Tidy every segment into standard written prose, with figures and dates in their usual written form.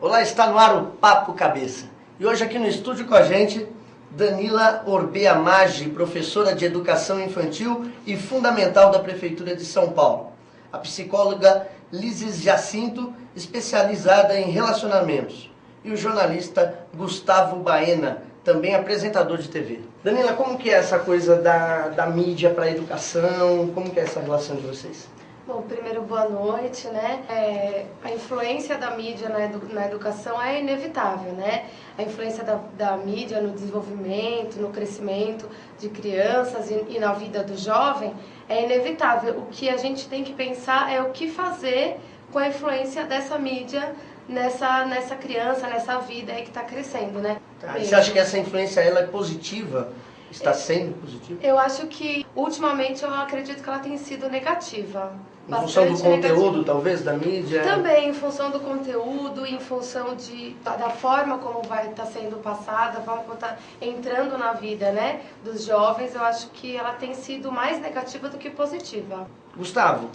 Olá, está no ar o Papo Cabeça. E hoje aqui no estúdio com a gente, Danila Orbea Maggi, professora de Educação Infantil e Fundamental da Prefeitura de São Paulo. A psicóloga Lises Jacinto, especializada em relacionamentos. E o jornalista Gustavo Baena, também apresentador de TV. Danila, como que é essa coisa da mídia para a educação? Como que é essa relação de vocês? Bom, primeiro, boa noite, né? A influência da mídia na educação é inevitável, né? A influência da mídia no desenvolvimento, no crescimento de crianças e na vida do jovem é inevitável. O que a gente tem que pensar é o que fazer com a influência dessa mídia nessa criança, nessa vida aí que está crescendo, né? Você acha que essa influência ela é positiva? Está sendo positiva? Eu acho que, ultimamente, eu acredito que ela tem sido negativa. Em função do conteúdo, talvez, da mídia? Também, em função do conteúdo, em função da forma como vai estar sendo passada, da forma como está entrando na vida, né, dos jovens, eu acho que ela tem sido mais negativa do que positiva. Gustavo,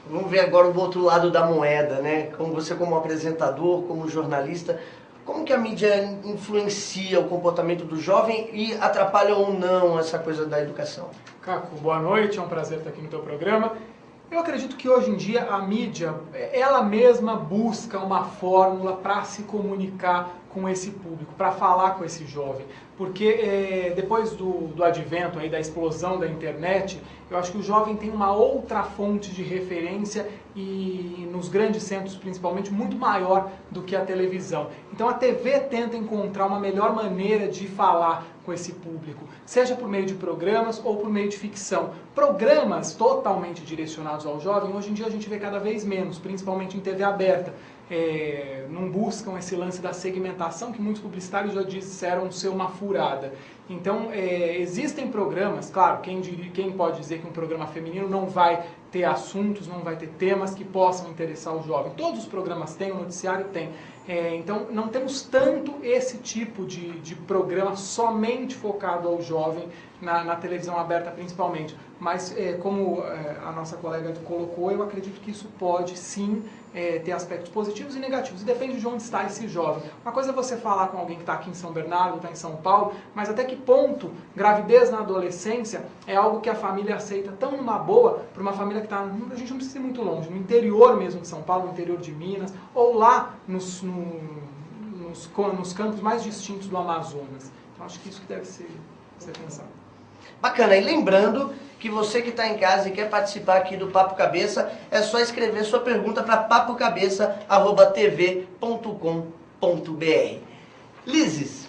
vamos ver agora o outro lado da moeda, né? Como você como apresentador, como jornalista, como que a mídia influencia o comportamento do jovem e atrapalha ou não essa coisa da educação? Caco, boa noite, é um prazer estar aqui no teu programa. Eu acredito que hoje em dia a mídia, ela mesma busca uma fórmula para se comunicar com esse público, para falar com esse jovem. Porque depois do advento, aí, da explosão da internet, eu acho que o jovem tem uma outra fonte de referência e nos grandes centros principalmente muito maior do que a televisão. Então a TV tenta encontrar uma melhor maneira de falar com esse público, seja por meio de programas ou por meio de ficção. Programas totalmente direcionados ao jovem, hoje em dia a gente vê cada vez menos, principalmente em TV aberta. Não buscam esse lance da segmentação que muitos publicitários já disseram ser uma furada. Então, existem programas, claro, quem pode dizer que um programa feminino não vai ter assuntos, não vai ter temas que possam interessar o jovem. Todos os programas têm, o noticiário tem. Então, não temos tanto esse tipo de programa somente focado ao jovem, na televisão aberta principalmente. Mas, como a nossa colega colocou, eu acredito que isso pode sim ter aspectos positivos e negativos. E depende de onde está esse jovem. Uma coisa é você falar com alguém que está aqui em São Bernardo, está em São Paulo, mas até que ponto gravidez na adolescência é algo que a família aceita tão numa boa, para uma família que está, a gente não precisa ir muito longe, no interior mesmo de São Paulo, no interior de Minas, ou lá nos campos mais distintos do Amazonas. Então acho que isso que deve ser pensado. Bacana, e lembrando que você que está em casa e quer participar aqui do Papo Cabeça, é só escrever sua pergunta para papocabeça@tv.com.br. Lises,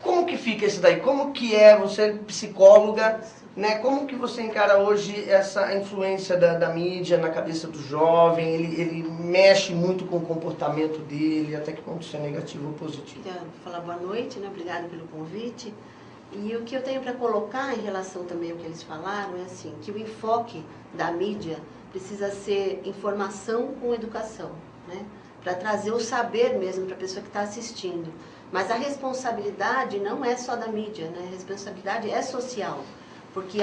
como que fica isso daí? Como que você é psicóloga, né? Como que você encara hoje essa influência da mídia na cabeça do jovem? Ele mexe muito com o comportamento dele, até que ponto isso é negativo ou positivo? Vou falar boa noite, né? Obrigada pelo convite. E o que eu tenho para colocar em relação também ao que eles falaram é assim, que o enfoque da mídia precisa ser informação com educação, né? Para trazer o saber mesmo para a pessoa que está assistindo. Mas a responsabilidade não é só da mídia, né? A responsabilidade é social, porque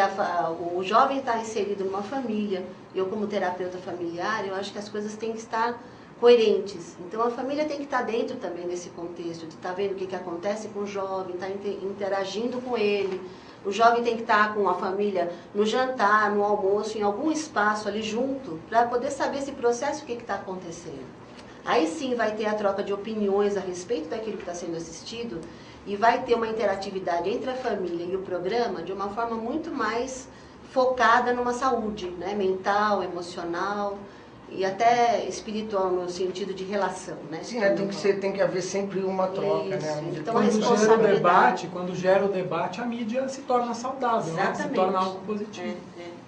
o jovem está inserido numa família. Eu, como terapeuta familiar, eu acho que as coisas têm que estar coerentes. Então a família tem que estar dentro também desse contexto, de estar vendo o que acontece com o jovem, estar interagindo com ele. O jovem tem que estar com a família no jantar, no almoço, em algum espaço ali junto, para poder saber esse processo, o que está acontecendo. Aí sim vai ter a troca de opiniões a respeito daquilo que está sendo assistido e vai ter uma interatividade entre a família e o programa de uma forma muito mais focada numa saúde, né? Mental, emocional e até espiritual no sentido de relação, né? Sim, tem que haver sempre uma troca, isso, né? Então, quando gera o debate, a mídia se torna saudável, né? Se torna algo positivo.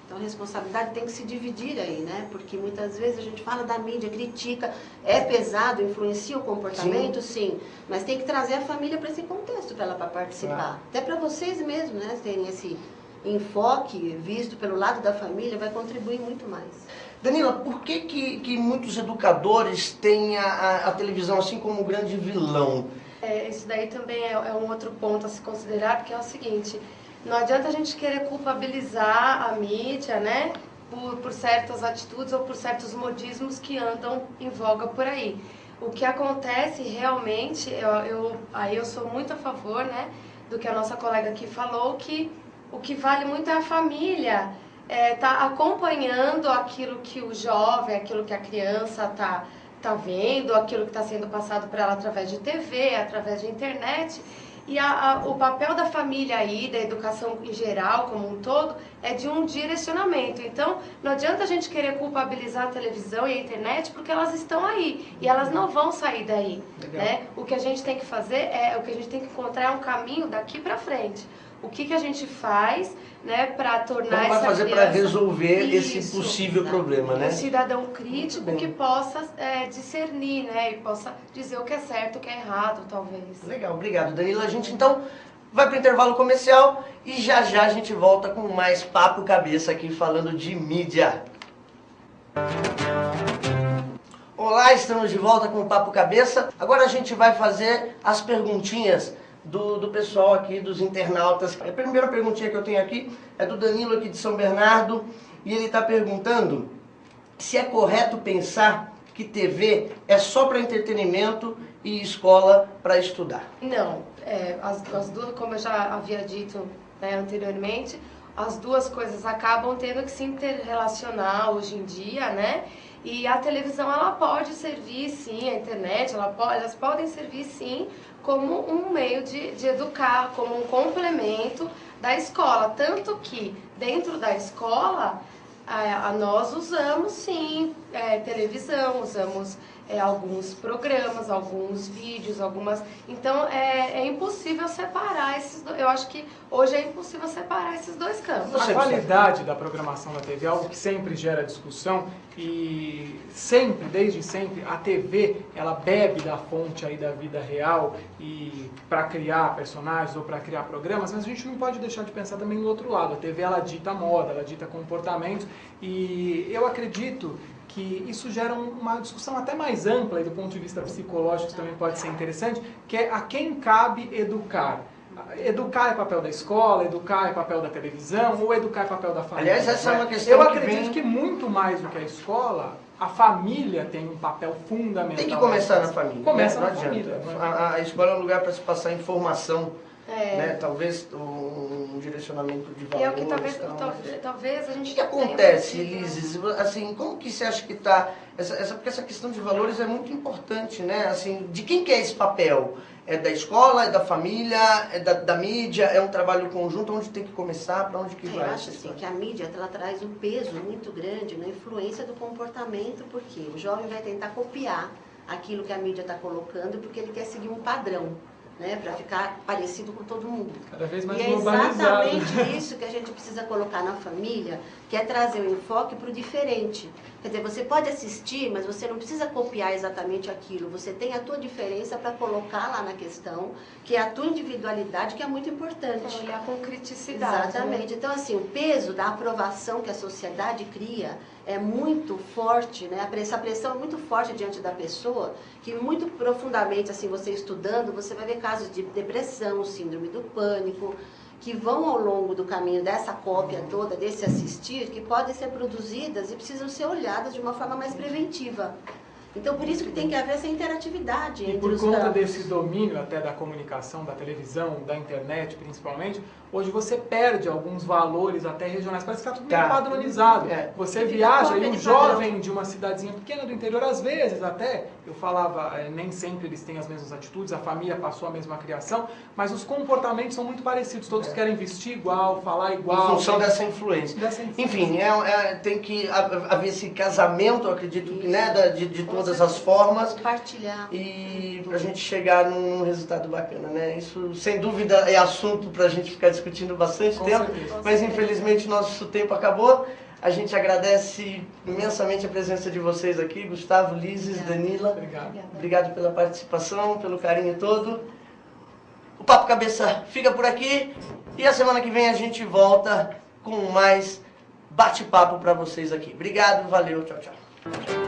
Então a responsabilidade tem que se dividir aí, né? Porque muitas vezes a gente fala da mídia, critica, é pesado, influencia o comportamento, sim, mas tem que trazer a família para esse contexto, para ela participar. Claro. Até para vocês mesmos, né? Terem esse enfoque visto pelo lado da família, vai contribuir muito mais. Danila, por que muitos educadores têm a televisão assim como um grande vilão? Isso daí também é um outro ponto a se considerar, porque é o seguinte, não adianta a gente querer culpabilizar a mídia, né, por certas atitudes ou por certos modismos que andam em voga por aí. O que acontece realmente, eu sou muito a favor, né, do que a nossa colega aqui falou, que o que vale muito é a família tá acompanhando aquilo que o jovem, aquilo que a criança tá vendo, aquilo que está sendo passado para ela através de TV, através de internet. E o papel da família aí, da educação em geral, como um todo, é de um direcionamento. Então, não adianta a gente querer culpabilizar a televisão e a internet, porque elas estão aí e elas não vão sair daí. Né? O que a gente tem que fazer o que a gente tem que encontrar um caminho daqui para frente. O que a gente faz, né, para tornar Como vai essa fazer criança... para resolver Isso, esse possível problema, né? Um cidadão crítico que possa discernir, né, e possa dizer o que é certo, o que é errado, talvez. Legal, obrigado, Danila. A gente então vai para o intervalo comercial e já a gente volta com mais Papo Cabeça aqui falando de mídia. Olá, estamos de volta com o Papo Cabeça. Agora a gente vai fazer as perguntinhas do pessoal aqui, dos internautas. A primeira perguntinha que eu tenho aqui é do Danilo aqui de São Bernardo e ele está perguntando se é correto pensar que TV é só para entretenimento e escola para estudar. Não, as duas, como eu já havia dito, né, anteriormente, as duas coisas acabam tendo que se interrelacionar hoje em dia, né? E a televisão, ela pode servir sim, a internet, elas podem servir sim como um meio de educar, como um complemento da escola. Tanto que dentro da escola, nós usamos sim televisão, usamos alguns programas, alguns vídeos, Então é impossível separar esses dois. Eu acho que hoje é impossível separar esses dois campos. A qualidade da programação da TV é algo que sempre gera discussão e sempre, desde sempre, a TV ela bebe da fonte aí da vida real e para criar personagens ou para criar programas, mas a gente não pode deixar de pensar também no outro lado. A TV ela dita moda, ela dita comportamentos e eu acredito que isso gera uma discussão até mais ampla e do ponto de vista psicológico também pode ser interessante, que é a quem cabe educar. Educar é papel da escola, educar é papel da televisão ou educar é papel da família? Aliás, essa é uma questão eu acredito que muito mais do que a escola, a família tem um papel fundamental. Tem que começar na família. Começa né? na família. A escola é um lugar para se passar informação, né? Talvez um direcionamento de valores. E é o que talvez a gente... O que acontece, Lises? Assim, como que você acha que está... Porque essa questão de valores é muito importante, né? Assim, de quem que é esse papel? É da escola, é da família, é da mídia, é um trabalho conjunto, onde tem que começar, para onde que vai? Eu acho assim, que a mídia ela traz um peso muito grande na influência do comportamento, porque o jovem vai tentar copiar aquilo que a mídia está colocando, porque ele quer seguir um padrão, né, para ficar parecido com todo mundo. Cada vez mais e é exatamente isso que a gente precisa colocar na família, que é trazer o enfoque para o diferente. Quer dizer, você pode assistir, mas você não precisa copiar exatamente aquilo. Você tem a tua diferença para colocar lá na questão, que é a tua individualidade, que é muito importante. Olhar com criticidade. Exatamente. Então, assim, o peso da aprovação que a sociedade cria é muito forte, né? Essa pressão é muito forte diante da pessoa, que muito profundamente, assim, você estudando, você vai ver casos de depressão, síndrome do pânico, que vão ao longo do caminho dessa cópia toda, desse assistir, que podem ser produzidas e precisam ser olhadas de uma forma mais preventiva. Então, por isso que tem que haver essa interatividade entre os campos. E por conta desse domínio até da comunicação, da televisão, da internet principalmente, hoje você perde alguns valores até regionais. Parece que está tudo meio padronizado. Você viaja e um jovem de uma cidadezinha pequena do interior, às vezes até, eu falava, nem sempre eles têm as mesmas atitudes, a família passou a mesma criação, mas os comportamentos são muito parecidos. Todos querem vestir igual, falar igual. Em função dessa influência. Enfim, tem que haver esse casamento, eu acredito, que, né, de todas as formas. Compartilhar. E pra gente chegar num resultado bacana, né? Isso, sem dúvida, é assunto pra gente ficar discutindo bastante tempo, mas infelizmente nosso tempo acabou. A gente agradece imensamente a presença de vocês aqui, Gustavo, Lises, Danila. Obrigado pela participação, pelo carinho todo. O Papo Cabeça fica por aqui e a semana que vem a gente volta com mais bate-papo para vocês aqui. Obrigado, valeu, tchau, tchau.